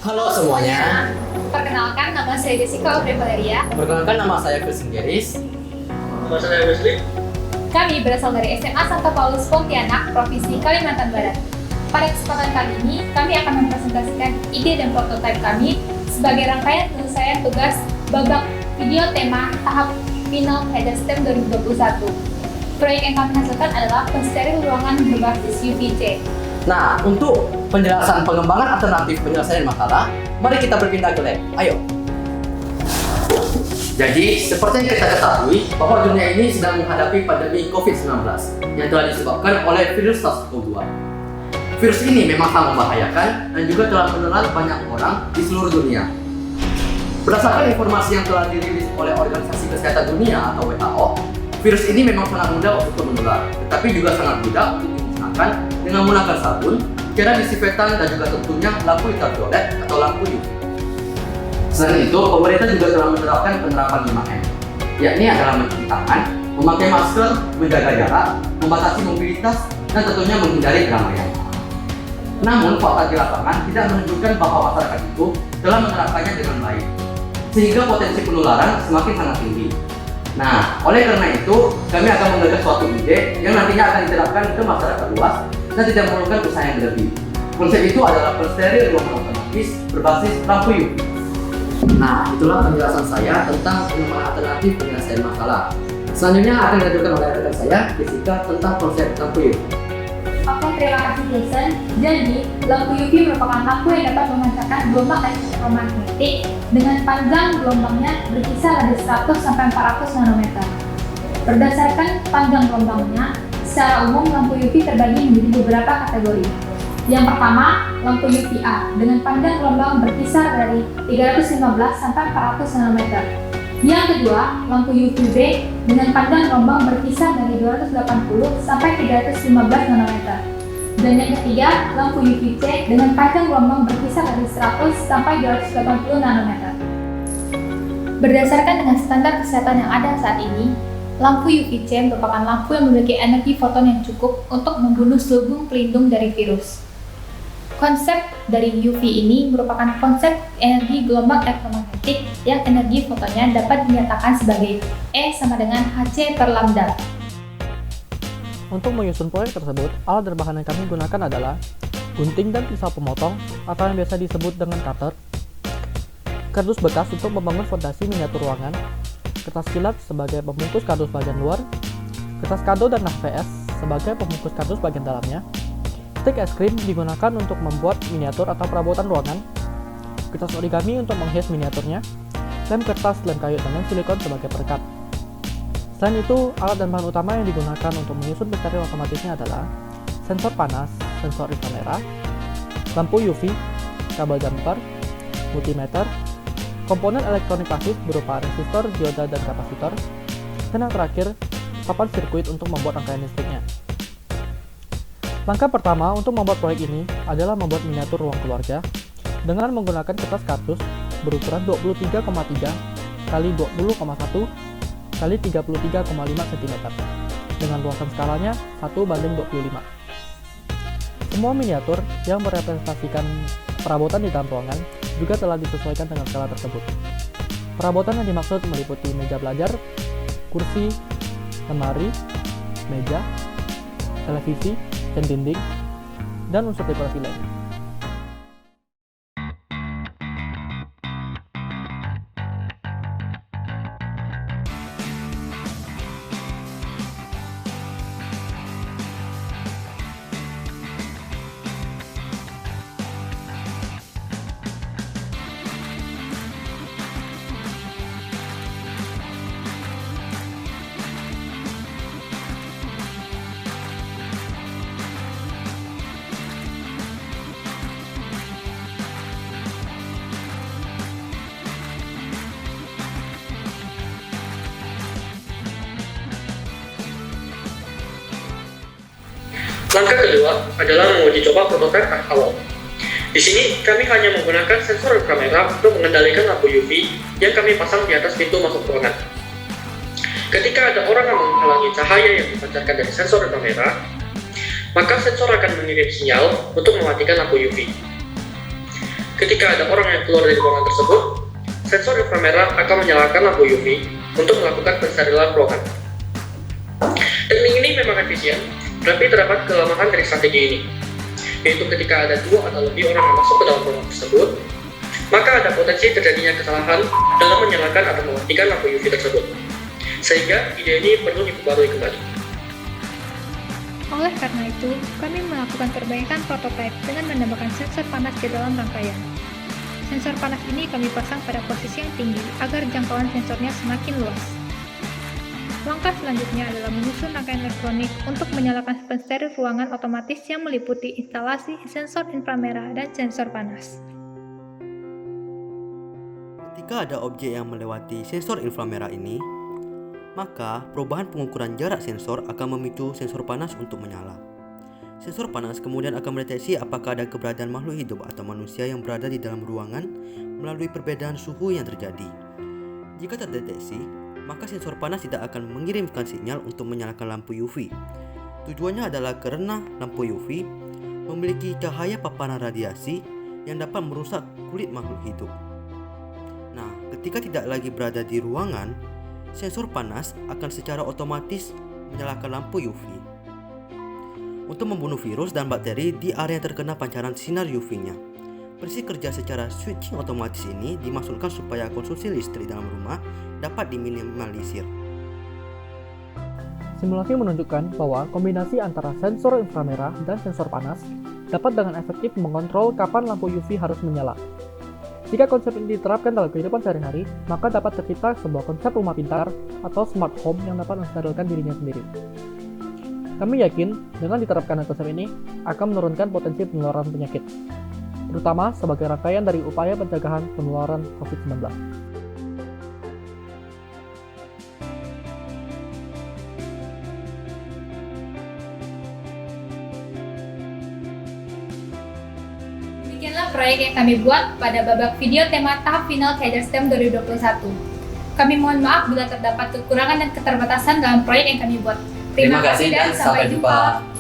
Halo semuanya. Perkenalkan, nama saya Jessica Audrey Valeria. Perkenalkan, nama saya Christian Geris. Nama saya Wesley. Kami berasal dari SMA Santa Paulus Pontianak, Provinsi Kalimantan Barat. Pada kesempatan kali ini, kami akan mempresentasikan ide dan prototipe kami sebagai rangkaian penyelesaian tugas babak video tema tahap final header STEM 2021. Proyek yang kami hasilkan adalah pensteril ruangan berbasis UVC. Nah, untuk penjelasan pengembangan alternatif penyelesaian masalah, mari kita berpindah ke lab. Ayo. Jadi, seperti yang kita ketahui, bahwa dunia ini sedang menghadapi pandemi COVID-19 yang telah disebabkan oleh virus SARS-CoV-2. Virus ini memang sangat membahayakan dan juga telah menelan banyak orang di seluruh dunia. Berdasarkan informasi yang telah dirilis oleh Organisasi Kesehatan Dunia atau WHO, virus ini memang sangat mudah untuk menular, tetapi juga sangat mudah untuk dimusnahkan dengan menggunakan sabun, cairan disinfektan, dan juga tentunya lampu ultraviolet atau lampu UV. Selain itu, pemerintah juga telah menerapkan penerapan 5M, yakni adalah mencuci tangan, memakai masker, menjaga jarak, membatasi mobilitas, dan tentunya menghindari keramaian. Namun, fakta di lapangan tidak menunjukkan bahwa masyarakat itu telah menerapkannya dengan baik, sehingga potensi penularan semakin sangat tinggi. Nah, oleh karena itu, kami akan menggagas suatu ide yang nantinya akan diterapkan ke masyarakat luas dan tidak memerlukan usaha yang lebih. Konsep itu adalah pensteril ruangan otomatis berbasis lampu UV. Nah, itulah penjelasan saya tentang pengembangan alternatif penyelesaian masalah. Selanjutnya akan dilanjutkan oleh rekan saya, Jessica, tentang konsep lampu UV. Oke, terima kasih Jason. Jadi, lampu UV merupakan lampu yang dapat memancarkan gelombang elektromagnetik dengan panjang gelombangnya berkisar dari 100 sampai 400 nanometer. Berdasarkan panjang gelombangnya, secara umum lampu UV terbagi menjadi beberapa kategori. Yang pertama, lampu UVA dengan panjang gelombang berkisar dari 315 sampai 400 nanometer. Yang kedua, lampu UVB dengan panjang gelombang berkisar dari 280 sampai 315 nanometer. Dan yang ketiga, lampu UVC dengan panjang gelombang berkisar dari 100 sampai 280 nanometer. Berdasarkan dengan standar kesehatan yang ada saat ini, lampu UVC merupakan lampu yang memiliki energi foton yang cukup untuk membunuh selubung pelindung dari virus. Konsep dari UV ini merupakan konsep energi gelombang elektromagnetik yang energi fotonnya dapat dinyatakan sebagai E sama dengan Hc per lambda. Untuk menyusun proyek tersebut, alat dan bahan yang kami gunakan adalah gunting dan pisau pemotong atau yang biasa disebut dengan cutter, kardus bekas untuk membangun fondasi miniatur ruangan, kertas kilat sebagai pembungkus kardus bagian luar, kertas kado dan HVS sebagai pembungkus kardus bagian dalamnya, stik es krim digunakan untuk membuat miniatur atau perabotan ruangan, kertas origami untuk menghias miniaturnya, lem kertas, lem kayu, dan lem silikon sebagai perekat. Selain itu, alat dan bahan utama yang digunakan untuk menyusun pensteril otomatisnya adalah sensor panas, sensor inframerah, lampu UV, kabel jumper, multimeter, komponen elektronik pasif berupa resistor, dioda, dan kapasitor, dan yang terakhir, papan sirkuit untuk membuat rangkaian listriknya. Langkah pertama untuk membuat proyek ini adalah membuat miniatur ruang keluarga dengan menggunakan kertas kardus berukuran 23,3 x 20,1 x 33,5 cm dengan luasan skalanya 1:25. Semua miniatur yang merepresentasikan perabotan di dalam ruangan juga telah disesuaikan dengan skala tersebut. Perabotan yang dimaksud meliputi meja belajar, kursi, lemari, meja, televisi, dan dinding, dan unsur dekorasi lainnya. Langkah kedua adalah menguji coba prototipe tahap awal. Di sini, kami hanya menggunakan sensor kamera untuk mengendalikan lampu UV yang kami pasang di atas pintu masuk ruangan. Ketika ada orang yang menghalangi cahaya yang dipancarkan dari sensor kamera, maka sensor akan mengirim sinyal untuk mematikan lampu UV. ketika ada orang yang keluar dari ruangan tersebut, sensor inframerah akan menyalakan lampu UV untuk melakukan pensterilan ruangan. Teknik ini memang efisien, tapi terdapat kelemahan dari strategi ini, yaitu ketika ada 2 atau lebih orang yang masuk ke dalam ruangan tersebut, maka ada potensi terjadinya kesalahan dalam menyalakan atau mematikan lampu UV tersebut. Sehingga ide ini perlu diperbarui kembali. Oleh karena itu, kami melakukan perbaikan prototipe dengan menambahkan sensor panas di dalam rangkaian. Sensor panas ini kami pasang pada posisi yang tinggi agar jangkauan sensornya semakin luas. Langkah selanjutnya adalah menyusun rangkaian elektronik untuk menyalakan pensteril ruangan otomatis yang meliputi instalasi sensor inframerah dan sensor panas. Ketika ada objek yang melewati sensor inframerah ini, maka perubahan pengukuran jarak sensor akan memicu sensor panas untuk menyala. Sensor panas kemudian akan mendeteksi apakah ada keberadaan makhluk hidup atau manusia yang berada di dalam ruangan melalui perbedaan suhu yang terjadi. Jika terdeteksi, maka sensor panas tidak akan mengirimkan sinyal untuk menyalakan lampu UV. Tujuannya adalah karena lampu UV memiliki cahaya paparan radiasi yang dapat merusak kulit makhluk hidup. Nah, ketika tidak lagi berada di ruangan, sensor panas akan secara otomatis menyalakan lampu UV untuk membunuh virus dan bakteri di area yang terkena pancaran sinar UV-nya. Prinsip kerja secara switching otomatis ini dimaksudkan supaya konsumsi listrik dalam rumah dapat diminimalisir. Simulasi menunjukkan bahwa kombinasi antara sensor inframerah dan sensor panas dapat dengan efektif mengontrol kapan lampu UV harus menyala. Jika konsep ini diterapkan dalam kehidupan sehari-hari, maka dapat tercipta sebuah konsep rumah pintar atau smart home yang dapat mensterilkan dirinya sendiri. Kami yakin dengan diterapkan konsep ini akan menurunkan potensi penularan penyakit, terutama sebagai rangkaian dari upaya pencegahan penularan COVID-19. Demikianlah proyek yang kami buat pada babak video tema tahap final Kaedah STEM 2021. Kami mohon maaf bila terdapat kekurangan dan keterbatasan dalam proyek yang kami buat. Terima kasih dan sampai jumpa.